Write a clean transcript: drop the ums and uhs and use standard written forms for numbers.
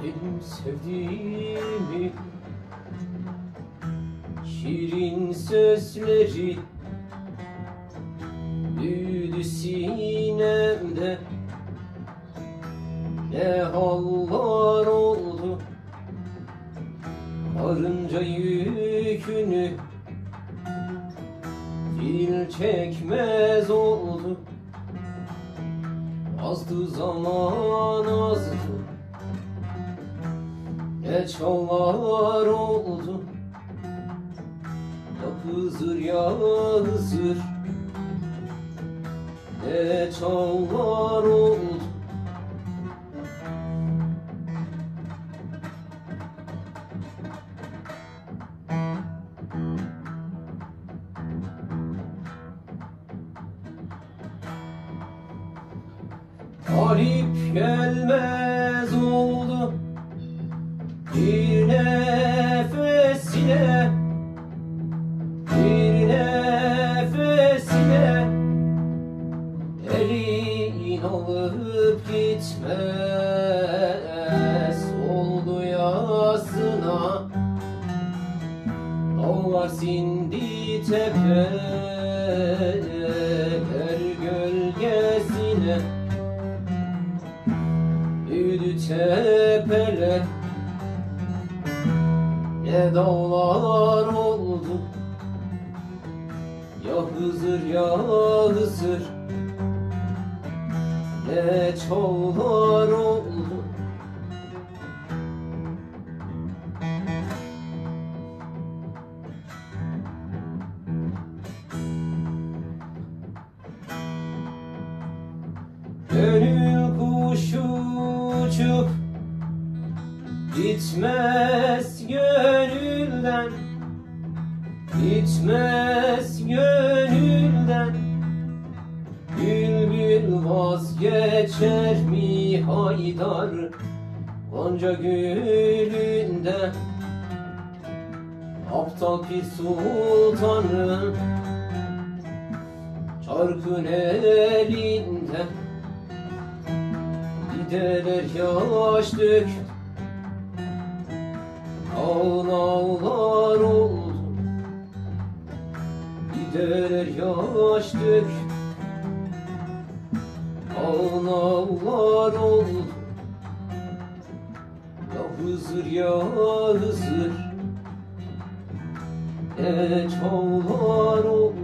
Benim sevdiğimi şirin sözleri büyüdü sinemde. Ne hallar oldu, karınca yükünü fil çekmez oldu. Azdı zaman azdı, ne çağlar oldu. Ya Hızır ya Hızır, ne çağlar oldu. Talip gelmez oldu bir nefesine, bir nefesine. Elin alıp gitmez oldu yasına. Dağlar sindi tepeler gölgesine. Büyüdü tepeler, ne dağlar oldu. Ya Hızır ya Hızır, ne çağlar oldu. Gönül kuşu uçup gitmez gönülden, gitmez gönülden. Bülbül vazgeçer mi Haydar Gonca gülünden? Aptal Pir Sultan'ın çarkın elinde. Gideler yaş dök, ağlar oldu. Gideler yaş dök, ağlar oldu. Ya Hızır ya Hızır, ne çağlar oldu.